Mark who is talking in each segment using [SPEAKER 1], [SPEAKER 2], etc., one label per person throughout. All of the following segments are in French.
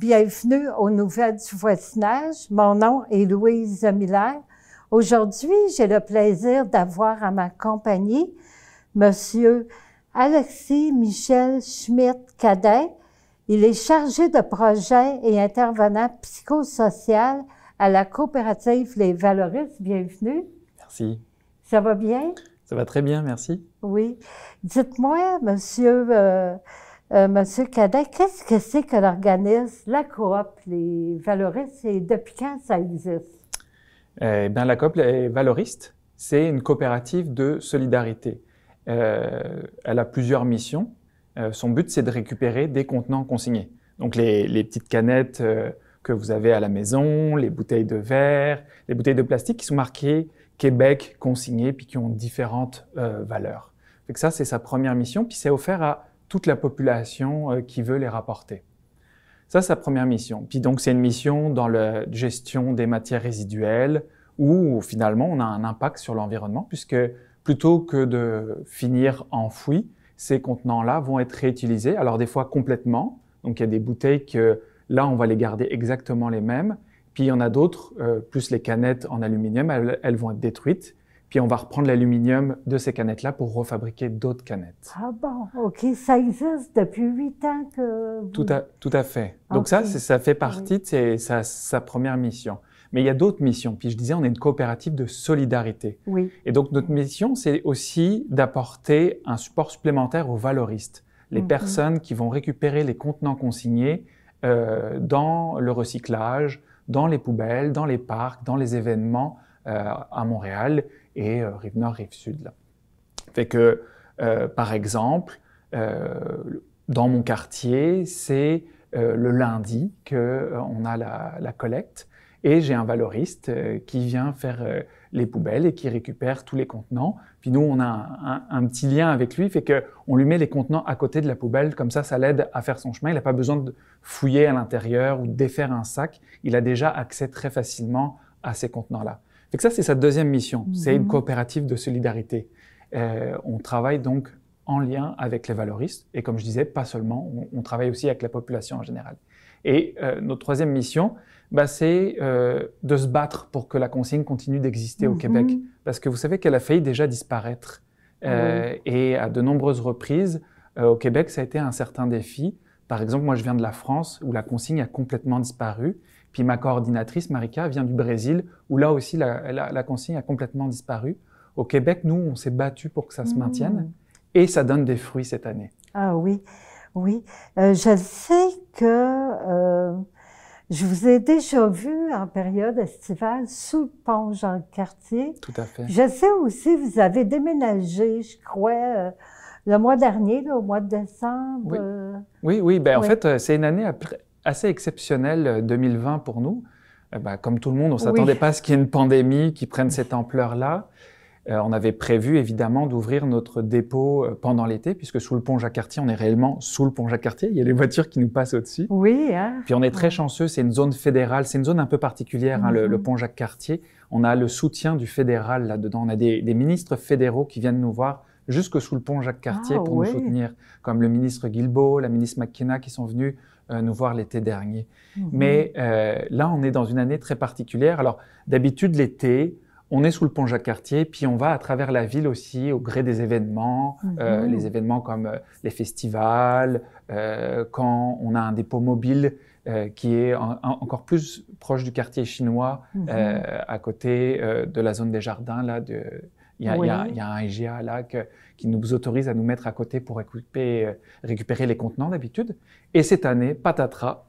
[SPEAKER 1] bienvenue aux Nouvelles du voisinage. Mon nom est Louise Miller. Aujourd'hui, j'ai le plaisir d'avoir à ma compagnie Monsieur Alexis Michel Schmitt-Cadet. Il est chargé de projet et intervenant psychosocial à la coopérative Les Valoristes. Bienvenue.
[SPEAKER 2] Merci.
[SPEAKER 1] Ça va bien?
[SPEAKER 2] Ça va très bien, merci.
[SPEAKER 1] Oui. Dites-moi, Monsieur Cadet, qu'est-ce que c'est que l'organisme, la coop, Les Valoristes, et depuis quand ça existe?
[SPEAKER 2] La coop Les Valoristes, c'est une coopérative de solidarité. Elle a plusieurs missions. Son but, c'est de récupérer des contenants consignés. Donc les petites canettes que vous avez à la maison, les bouteilles de verre, les bouteilles de plastique qui sont marquées Québec consignées puis qui ont différentes valeurs. Donc ça, c'est sa première mission, puis c'est offert à toute la population qui veut les rapporter. Ça, c'est sa première mission. Puis donc, c'est une mission dans la gestion des matières résiduelles où finalement, on a un impact sur l'environnement puisque plutôt que de finir enfouis, ces contenants-là vont être réutilisés. Alors des fois complètement. Donc il y a des bouteilles que là, on va les garder exactement les mêmes. Puis il y en a d'autres, plus les canettes en aluminium, elles vont être détruites. Puis on va reprendre l'aluminium de ces canettes-là pour refabriquer d'autres canettes.
[SPEAKER 1] Ah bon, OK. Ça existe depuis 8 ans que vous...
[SPEAKER 2] Tout à fait. Donc
[SPEAKER 1] Okay.
[SPEAKER 2] ça fait partie de sa première mission. Mais il y a d'autres missions. Puis je disais, on est une coopérative de solidarité.
[SPEAKER 1] Oui.
[SPEAKER 2] Et donc notre mission, c'est aussi d'apporter un support supplémentaire aux valoristes. Les personnes qui vont récupérer les contenants consignés dans le recyclage, dans les poubelles, dans les parcs, dans les événements à Montréal et Rive-Nord, Rive-Sud. Là. Fait que, par exemple, dans mon quartier, c'est le lundi qu'on a la collecte. Et j'ai un valoriste qui vient faire les poubelles et qui récupère tous les contenants. Puis nous, on a un petit lien avec lui, fait qu'on lui met les contenants à côté de la poubelle, comme ça l'aide à faire son chemin. Il n'a pas besoin de fouiller à l'intérieur ou de défaire un sac. Il a déjà accès très facilement à ces contenants-là. Fait que ça, c'est sa deuxième mission. C'est une coopérative de solidarité. On travaille donc en lien avec les valoristes. Et comme je disais, pas seulement, on travaille aussi avec la population en général. Et notre troisième mission, c'est de se battre pour que la consigne continue d'exister au Québec. Parce que vous savez qu'elle a failli déjà disparaître. Et à de nombreuses reprises, au Québec, ça a été un certain défi. Par exemple, moi, je viens de la France, où la consigne a complètement disparu. Puis ma coordinatrice, Marika, vient du Brésil, où là aussi, la consigne a complètement disparu. Au Québec, nous, on s'est battu pour que ça se maintienne. Et ça donne des fruits cette année.
[SPEAKER 1] Ah oui, oui. Je sais que je vous ai déjà vu en période estivale sous le pont Jean-Cartier.
[SPEAKER 2] Tout à fait.
[SPEAKER 1] Je sais aussi, vous avez déménagé, je crois, le mois dernier, là, au mois de décembre.
[SPEAKER 2] Oui. En fait, c'est une année assez exceptionnelle, 2020 pour nous. Comme tout le monde, on ne s'attendait pas à ce qu'il y ait une pandémie qui prenne cette ampleur-là. On avait prévu évidemment d'ouvrir notre dépôt pendant l'été, puisque sous le pont Jacques-Cartier, on est réellement sous le pont Jacques-Cartier. Il y a les voitures qui nous passent au-dessus.
[SPEAKER 1] Oui, hein?
[SPEAKER 2] Puis on est très chanceux, c'est une zone fédérale, c'est une zone un peu particulière, hein, le pont Jacques-Cartier. On a le soutien du fédéral là-dedans. On a des ministres fédéraux qui viennent nous voir jusque sous le pont Jacques-Cartier pour nous soutenir, comme le ministre Guilbeault, la ministre McKenna qui sont venus nous voir l'été dernier. Mais là, on est dans une année très particulière. Alors, d'habitude, l'été, on est sous le pont Jacques-Cartier, puis on va à travers la ville aussi au gré des événements, les événements comme les festivals, quand on a un dépôt mobile qui est encore plus proche du quartier chinois, à côté de la zone des jardins. Là, il y a un IGA là qui nous autorise à nous mettre à côté pour récupérer les contenants d'habitude. Et cette année, patatras,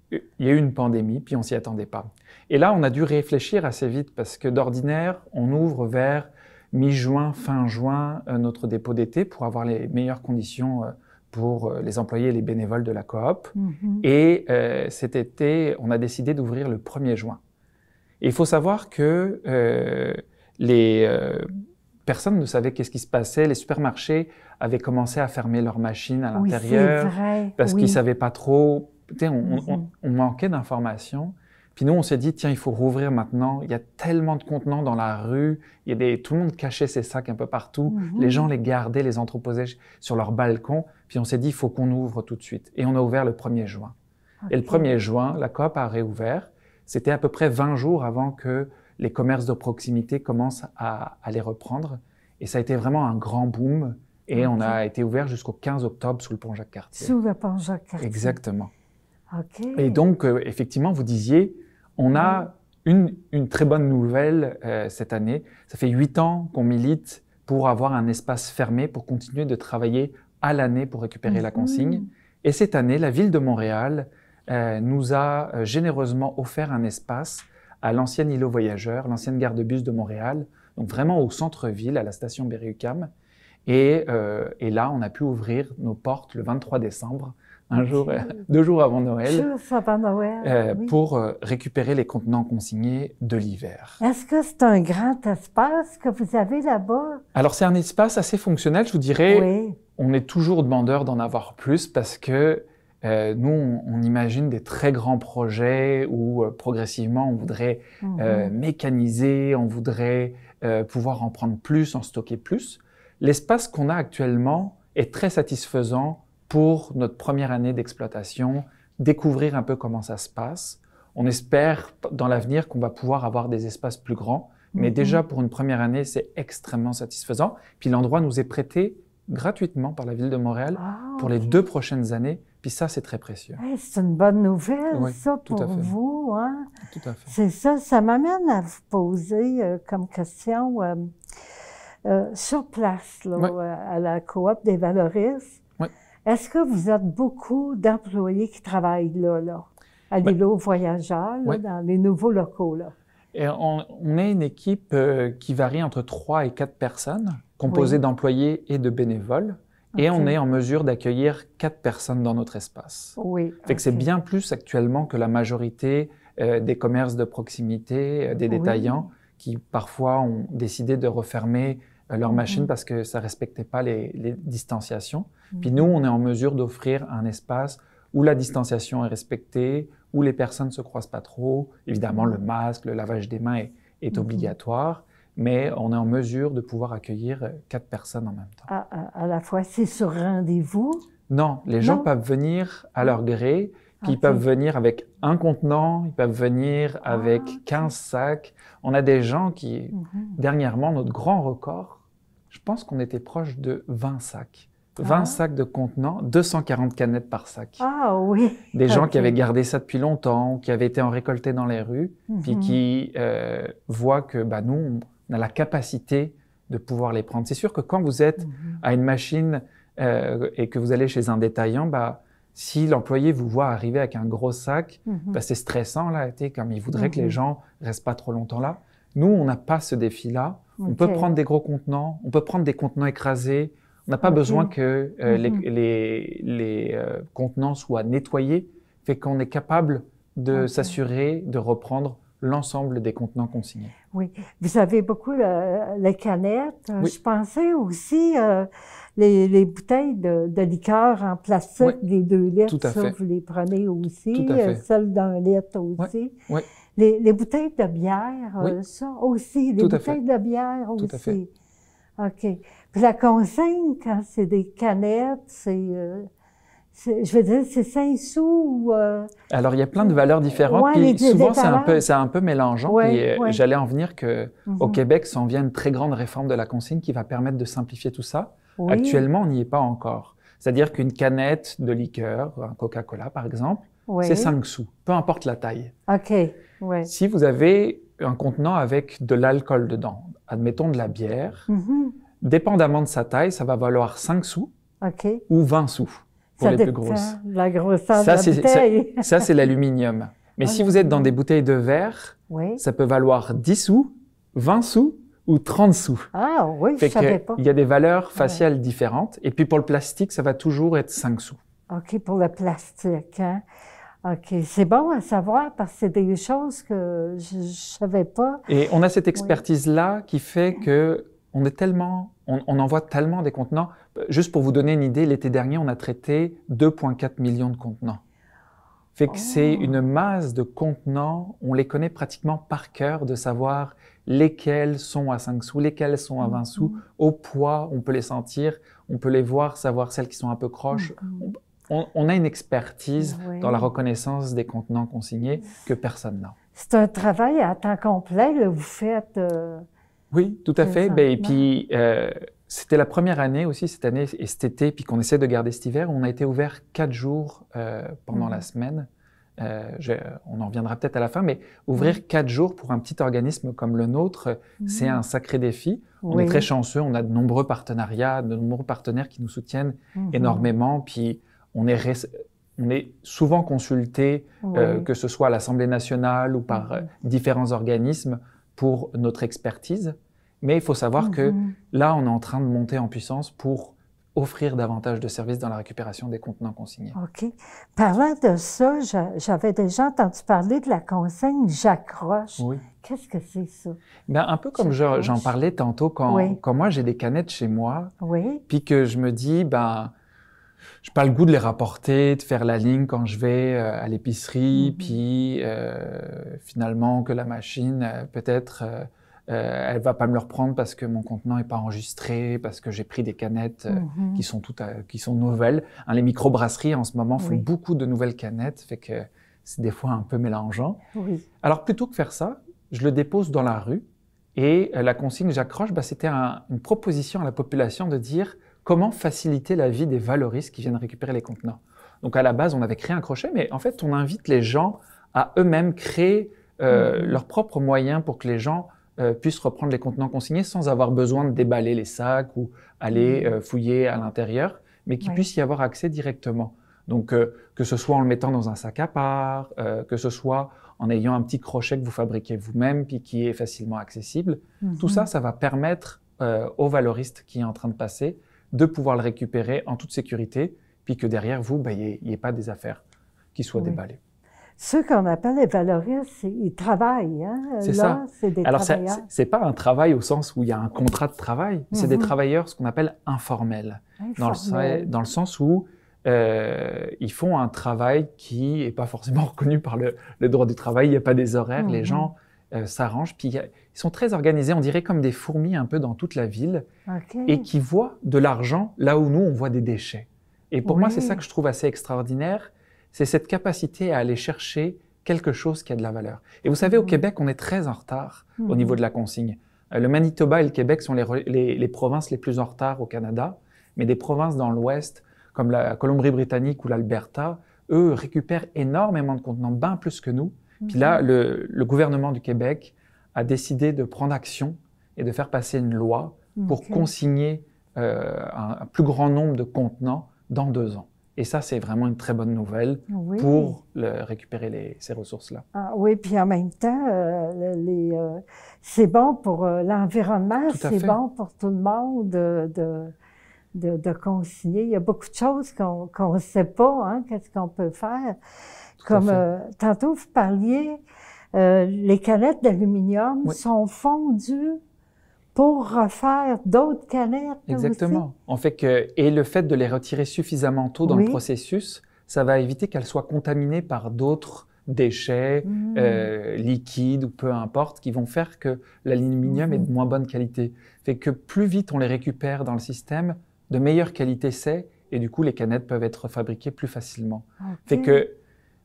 [SPEAKER 2] il y a eu une pandémie, puis on s'y attendait pas. Et là, on a dû réfléchir assez vite parce que d'ordinaire, on ouvre vers mi-juin, fin juin, notre dépôt d'été pour avoir les meilleures conditions pour les employés et les bénévoles de la coop. Et cet été, on a décidé d'ouvrir le 1er juin. Et il faut savoir que les personne ne savait qu'est-ce qui se passait. Les supermarchés avaient commencé à fermer leurs machines à l'intérieur parce qu'ils ne savaient pas trop. On manquait d'informations. Puis nous, on s'est dit, tiens, il faut rouvrir maintenant. Il y a tellement de contenants dans la rue. Tout le monde cachait ses sacs un peu partout. Les gens les gardaient, les entreposaient sur leur balcon. Puis on s'est dit, il faut qu'on ouvre tout de suite. Et on a ouvert le 1er juin. Et le 1er juin, la coop a réouvert. C'était à peu près 20 jours avant que les commerces de proximité commencent à les reprendre. Et ça a été vraiment un grand boom. Et on a été ouvert jusqu'au 15 octobre sous le pont Jacques-Cartier.
[SPEAKER 1] Sous le pont Jacques-Cartier.
[SPEAKER 2] Exactement.
[SPEAKER 1] OK.
[SPEAKER 2] Et donc, effectivement, vous disiez, on a une très bonne nouvelle cette année. Ça fait 8 ans qu'on milite pour avoir un espace fermé, pour continuer de travailler à l'année pour récupérer la consigne. Et cette année, la Ville de Montréal nous a généreusement offert un espace à l'ancienne îlot voyageurs, l'ancienne gare de bus de Montréal, donc vraiment au centre-ville, à la station Berry-UQAM. Et là, on a pu ouvrir nos portes le 23 décembre, un jour, 2 jours avant Noël, pour récupérer les contenants consignés de l'hiver.
[SPEAKER 1] Est-ce que c'est un grand espace que vous avez là-bas?
[SPEAKER 2] Alors, c'est un espace assez fonctionnel, je vous dirais.
[SPEAKER 1] Oui.
[SPEAKER 2] On est toujours demandeur d'en avoir plus parce que nous, on imagine des très grands projets où progressivement, on voudrait mécaniser, on voudrait pouvoir en prendre plus, en stocker plus. L'espace qu'on a actuellement est très satisfaisant pour notre première année d'exploitation, découvrir un peu comment ça se passe. On espère dans l'avenir qu'on va pouvoir avoir des espaces plus grands, mais déjà pour une première année, c'est extrêmement satisfaisant. Puis l'endroit nous est prêté gratuitement par la Ville de Montréal pour les 2 prochaines années. Puis ça, c'est très précieux.
[SPEAKER 1] Hey, c'est une bonne nouvelle, ça, pour vous. Hein?
[SPEAKER 2] Tout à fait.
[SPEAKER 1] C'est ça. Ça m'amène à vous poser comme question sur place, là, à la coop des Valoristes. Est-ce que vous êtes beaucoup d'employés qui travaillent là à l'îlot voyageurs, dans les nouveaux locaux, là?
[SPEAKER 2] Et on est une équipe qui varie entre 3 et 4 personnes, composée d'employés et de bénévoles. Et on est en mesure d'accueillir 4 personnes dans notre espace. Fait que c'est bien plus actuellement que la majorité des commerces de proximité, des détaillants, qui parfois ont décidé de refermer leurs machines parce que ça respectait pas les distanciations. Puis nous, on est en mesure d'offrir un espace où la distanciation est respectée, où les personnes se croisent pas trop. Évidemment, le masque, le lavage des mains est obligatoire, mais on est en mesure de pouvoir accueillir 4 personnes en même temps.
[SPEAKER 1] À la fois, c'est sur rendez-vous?
[SPEAKER 2] Non, les gens peuvent venir à leur gré, puis ils peuvent venir avec un contenant, ils peuvent venir avec 15 sacs. On a des gens qui, dernièrement, notre grand record, je pense qu'on était proche de 20 sacs. 20 sacs de contenants, 240 canettes par sac.
[SPEAKER 1] Ah oui!
[SPEAKER 2] Des gens qui avaient gardé ça depuis longtemps, qui avaient été en récoltés dans les rues, puis qui voient que nous, on a la capacité de pouvoir les prendre. C'est sûr que quand vous êtes à une machine et que vous allez chez un détaillant, si l'employé vous voit arriver avec un gros sac, c'est stressant, là, comme il voudrait que les gens restent pas trop longtemps là. Nous, on n'a pas ce défi-là. On peut prendre des gros contenants, on peut prendre des contenants écrasés. On n'a pas besoin que les contenants soient nettoyés, fait qu'on est capable de s'assurer de reprendre l'ensemble des contenants consignés.
[SPEAKER 1] Oui. Vous avez beaucoup les canettes. Je pensais aussi les bouteilles de liqueur en plastique, les 2 litres,
[SPEAKER 2] tout à fait.
[SPEAKER 1] vous les prenez aussi,
[SPEAKER 2] Tout à fait.
[SPEAKER 1] celles d'1 litre aussi.
[SPEAKER 2] Oui.
[SPEAKER 1] Les bouteilles de bière, ça aussi, les bouteilles de bière aussi.
[SPEAKER 2] Tout à fait.
[SPEAKER 1] OK. Puis la consigne, quand c'est des canettes, je veux dire, c'est 5 sous.
[SPEAKER 2] Alors, il y a plein de valeurs différentes. Puis souvent, c'est un peu mélangeant. Puis j'allais en venir qu'au Québec s'en vient une très grande réforme de la consigne qui va permettre de simplifier tout ça. Actuellement, on n'y est pas encore. C'est-à-dire qu'une canette de liqueur, un Coca-Cola par exemple, c'est 5 sous, peu importe la taille.
[SPEAKER 1] OK.
[SPEAKER 2] Si vous avez un contenant avec de l'alcool dedans, admettons de la bière, dépendamment de sa taille, ça va valoir 5 sous ou 20 sous pour les plus grosses.
[SPEAKER 1] La grosseur de la bouteille.
[SPEAKER 2] Ça, c'est l'aluminium. Mais si vous êtes dans des bouteilles de verre, ça peut valoir 10 sous, 20 sous ou 30 sous.
[SPEAKER 1] Ah oui, je savais pas.
[SPEAKER 2] Il y a des valeurs faciales différentes. Et puis pour le plastique, ça va toujours être 5 sous. OK,
[SPEAKER 1] pour le plastique, hein? OK, c'est bon à savoir parce que c'est des choses que je savais pas.
[SPEAKER 2] Et on a cette expertise-là qui fait que on envoie tellement des contenants. Juste pour vous donner une idée, l'été dernier, on a traité 2,4 millions de contenants. Fait que c'est une masse de contenants, on les connaît pratiquement par cœur de savoir lesquels sont à 5 sous, lesquels sont à 20 sous. Au poids, on peut les sentir, on peut les voir, savoir celles qui sont un peu croches. on a une expertise dans la reconnaissance des contenants consignés que personne n'a.
[SPEAKER 1] C'est un travail à temps complet, là, vous faites...
[SPEAKER 2] Oui, tout à fait. Ben, et puis, c'était la première année aussi, cette année et cet été, puis qu'on essaie de garder cet hiver. On a été ouvert 4 jours pendant la semaine. On en reviendra peut-être à la fin, mais ouvrir 4 jours pour un petit organisme comme le nôtre, c'est un sacré défi. On est très chanceux, on a de nombreux partenariats, de nombreux partenaires qui nous soutiennent énormément, puis on est souvent consulté, que ce soit à l'Assemblée nationale ou par différents organismes pour notre expertise. Mais il faut savoir que là, on est en train de monter en puissance pour offrir davantage de services dans la récupération des contenants consignés.
[SPEAKER 1] OK. Parlant de ça, j'avais déjà entendu parler de la consigne j'accroche. Oui. Qu'est-ce que c'est ça?
[SPEAKER 2] Bien, un peu comme j'en parlais tantôt, quand moi j'ai des canettes chez moi, puis que je me dis, ben, j'ai pas le goût de les rapporter, de faire la ligne quand je vais à l'épicerie, puis finalement que la machine, peut-être, elle va pas me le reprendre parce que mon contenant est pas enregistré, parce que j'ai pris des canettes qui sont nouvelles. Hein, les microbrasseries en ce moment font beaucoup de nouvelles canettes, fait que c'est des fois un peu mélangeant. Alors plutôt que faire ça, je le dépose dans la rue et la consigne j'accroche, bah, c'était une proposition à la population de dire comment faciliter la vie des valoristes qui viennent récupérer les contenants. Donc à la base, on avait créé un crochet, mais en fait, on invite les gens à eux-mêmes créer leurs propres moyens pour que les gens puissent reprendre les contenants consignés sans avoir besoin de déballer les sacs ou aller fouiller à l'intérieur, mais qu'il puisse y avoir accès directement. Donc, que ce soit en le mettant dans un sac à part, que ce soit en ayant un petit crochet que vous fabriquez vous-même puis qui est facilement accessible, tout ça, ça va permettre au valoriste qui est en train de passer de pouvoir le récupérer en toute sécurité, puis que derrière vous, il n'y ait pas des affaires qui soient déballées.
[SPEAKER 1] Ceux qu'on appelle les valoristes, ils travaillent, hein?
[SPEAKER 2] C'est ça. Alors, c'est pas un travail au sens où il y a un contrat de travail, c'est des travailleurs, ce qu'on appelle informels. Dans le sens où ils font un travail qui est pas forcément reconnu par le droit du travail, il n'y a pas des horaires, les gens s'arrangent, puis ils sont très organisés, on dirait comme des fourmis un peu dans toute la ville, et qui voient de l'argent là où nous, on voit des déchets. Et pour moi, c'est ça que je trouve assez extraordinaire, c'est cette capacité à aller chercher quelque chose qui a de la valeur. Et vous savez, au Québec, on est très en retard au niveau de la consigne. Le Manitoba et le Québec sont les provinces les plus en retard au Canada, mais des provinces dans l'Ouest, comme la Colombie-Britannique ou l'Alberta, eux récupèrent énormément de contenants, bien plus que nous. Puis là, le gouvernement du Québec a décidé de prendre action et de faire passer une loi pour consigner un plus grand nombre de contenants dans 2 ans. Et ça, c'est vraiment une très bonne nouvelle pour récupérer ces ressources-là.
[SPEAKER 1] Ah, oui, puis en même temps, c'est bon pour l'environnement, c'est bon pour tout le monde de consigner. Il y a beaucoup de choses qu'on ne sait pas, hein, qu'est-ce qu'on peut faire. Comme tantôt, vous parliez, les canettes d'aluminium sont fondues pour refaire d'autres canettes.
[SPEAKER 2] Exactement.
[SPEAKER 1] Aussi.
[SPEAKER 2] En fait et le fait de les retirer suffisamment tôt dans le processus, ça va éviter qu'elles soient contaminées par d'autres déchets liquides ou peu importe, qui vont faire que l'aluminium est de moins bonne qualité. Fait que plus vite on les récupère dans le système, de meilleure qualité c'est, et du coup les canettes peuvent être fabriquées plus facilement. Fait que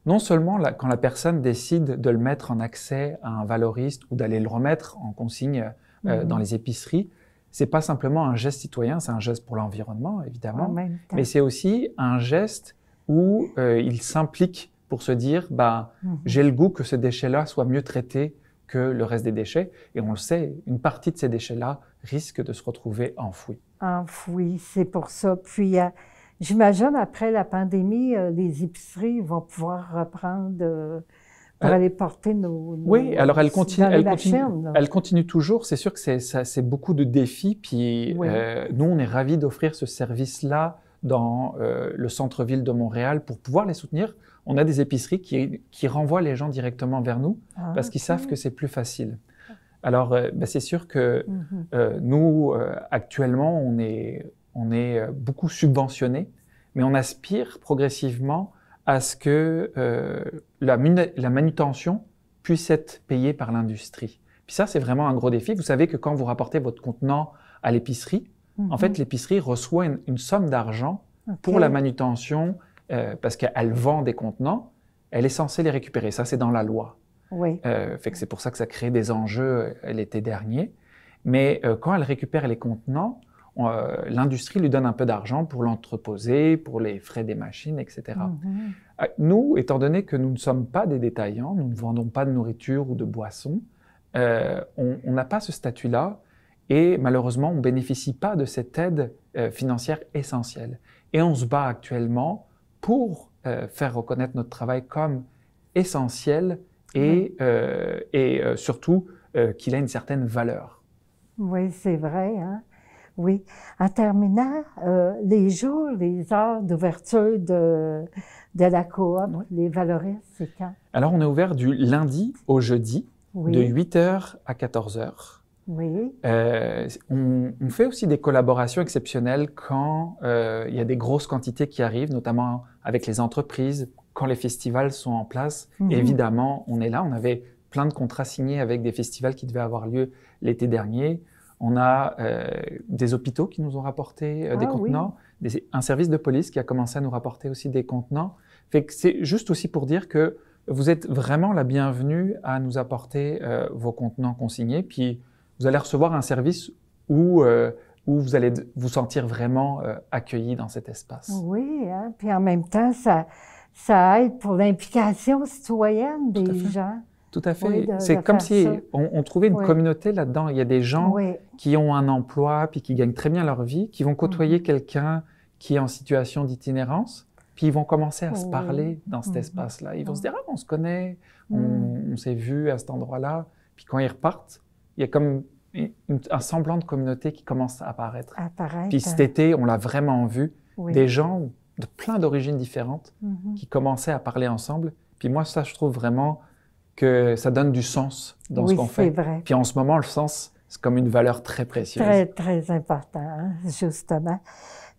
[SPEAKER 2] non seulement quand la personne décide de le mettre en accès à un valoriste ou d'aller le remettre en consigne dans les épiceries, c'est pas simplement un geste citoyen, c'est un geste pour l'environnement, évidemment, mais c'est aussi un geste où il s'implique pour se dire, j'ai le goût que ce déchet-là soit mieux traité que le reste des déchets, et on le sait, une partie de ces déchets-là risque de se retrouver enfouis.
[SPEAKER 1] Enfouis, c'est pour ça. Puis, j'imagine, après la pandémie, les épiceries vont pouvoir reprendre... pour aller porter nos
[SPEAKER 2] oui, alors elle continue toujours. C'est sûr que c'est beaucoup de défis. Puis nous, on est ravis d'offrir ce service-là dans le centre-ville de Montréal pour pouvoir les soutenir. On a des épiceries qui renvoient les gens directement vers nous parce qu'ils savent que c'est plus facile. Alors, c'est sûr que nous, actuellement, on est beaucoup subventionnés, mais on aspire progressivement à ce que la manutention puisse être payée par l'industrie. Puis ça, c'est vraiment un gros défi. Vous savez que quand vous rapportez votre contenant à l'épicerie, en fait, l'épicerie reçoit une somme d'argent pour la manutention parce qu'elle vend des contenants, elle est censée les récupérer. Ça, c'est dans la loi.
[SPEAKER 1] Oui.
[SPEAKER 2] Fait que c'est pour ça que ça crée des enjeux l'été dernier. Mais quand elle récupère les contenants, l'industrie lui donne un peu d'argent pour l'entreposer, pour les frais des machines, etc. Nous, étant donné que nous ne sommes pas des détaillants, nous ne vendons pas de nourriture ou de boissons, on n'a pas ce statut-là et malheureusement, on ne bénéficie pas de cette aide financière essentielle. Et on se bat actuellement pour faire reconnaître notre travail comme essentiel et surtout qu'il a une certaine valeur.
[SPEAKER 1] Oui, c'est vrai, hein? Oui. En terminant, les jours, les heures d'ouverture de la coop, les valoristes, c'est quand?
[SPEAKER 2] Alors, on est ouvert du lundi au jeudi, de 8h à 14h.
[SPEAKER 1] Oui.
[SPEAKER 2] On fait aussi des collaborations exceptionnelles quand il y a des grosses quantités qui arrivent, notamment avec les entreprises, quand les festivals sont en place. Évidemment, on est là. On avait plein de contrats signés avec des festivals qui devaient avoir lieu l'été dernier. On a des hôpitaux qui nous ont rapporté des contenants, un service de police qui a commencé à nous rapporter aussi des contenants. Fait que c'est juste aussi pour dire que vous êtes vraiment la bienvenue à nous apporter vos contenants consignés. Puis vous allez recevoir un service où vous allez vous sentir vraiment accueilli dans cet espace.
[SPEAKER 1] Oui, hein? Puis en même temps, ça aide pour l'implication citoyenne des gens.
[SPEAKER 2] Tout à fait. Oui, c'est comme si on trouvait une communauté là-dedans. Il y a des gens qui ont un emploi puis qui gagnent très bien leur vie, qui vont côtoyer quelqu'un qui est en situation d'itinérance, puis ils vont commencer à se parler dans cet espace-là. Ils vont se dire « Ah, on se connaît, on s'est vu à cet endroit-là ». Puis quand ils repartent, il y a comme un semblant de communauté qui commence à apparaître. Puis cet été, on l'a vraiment vu, des gens de plein d'origines différentes qui commençaient à parler ensemble. Puis moi, ça, je trouve vraiment que ça donne du sens dans ce qu'on fait.
[SPEAKER 1] Vrai.
[SPEAKER 2] Puis en ce moment, le sens, c'est comme une valeur très précieuse.
[SPEAKER 1] Très, très important, hein, justement.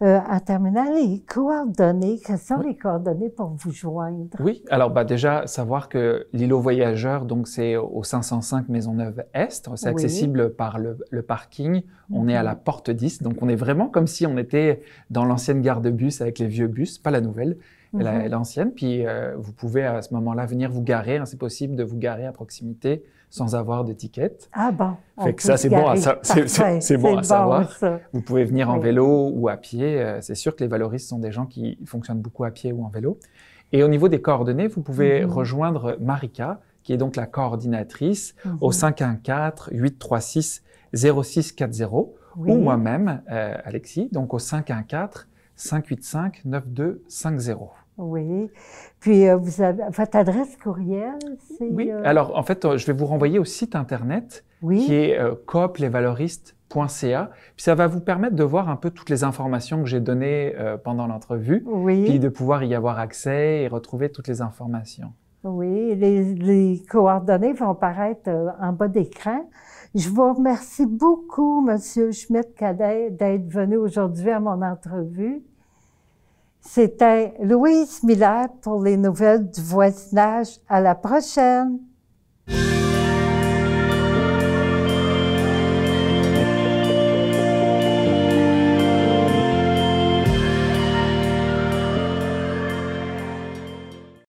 [SPEAKER 1] En terminant, les coordonnées, quelles sont les coordonnées pour vous joindre?
[SPEAKER 2] Oui, alors déjà, savoir que l'îlot voyageur, donc c'est au 505 Maisonneuve-Est, c'est accessible par le parking. On est à la porte 10, donc on est vraiment comme si on était dans l'ancienne gare de bus avec les vieux bus, pas la nouvelle. L'ancienne, puis vous pouvez à ce moment-là venir vous garer, hein, c'est possible de vous garer à proximité sans avoir de ticket.
[SPEAKER 1] Ah bon.
[SPEAKER 2] Fait que ça, c'est bon, c'est bon à savoir. Ça. Vous pouvez venir en vélo ou à pied. C'est sûr que les valoristes sont des gens qui fonctionnent beaucoup à pied ou en vélo. Et au niveau des coordonnées, vous pouvez rejoindre Marika, qui est donc la coordinatrice, au 514-836-0640, ou moi-même, Alexis, donc au 514-585-9250.
[SPEAKER 1] Oui. Puis, vous avez votre adresse courriel?
[SPEAKER 2] Oui. Alors, en fait, je vais vous renvoyer au site Internet qui est cooplesvaloristes.ca. Puis, ça va vous permettre de voir un peu toutes les informations que j'ai données pendant l'entrevue. Puis, de pouvoir y avoir accès et retrouver toutes les informations.
[SPEAKER 1] Oui. Les coordonnées vont apparaître en bas d'écran. Je vous remercie beaucoup, Monsieur Schmidt-Cadet, d'être venu aujourd'hui à mon entrevue. C'était Louise Miller pour les nouvelles du voisinage. À la prochaine!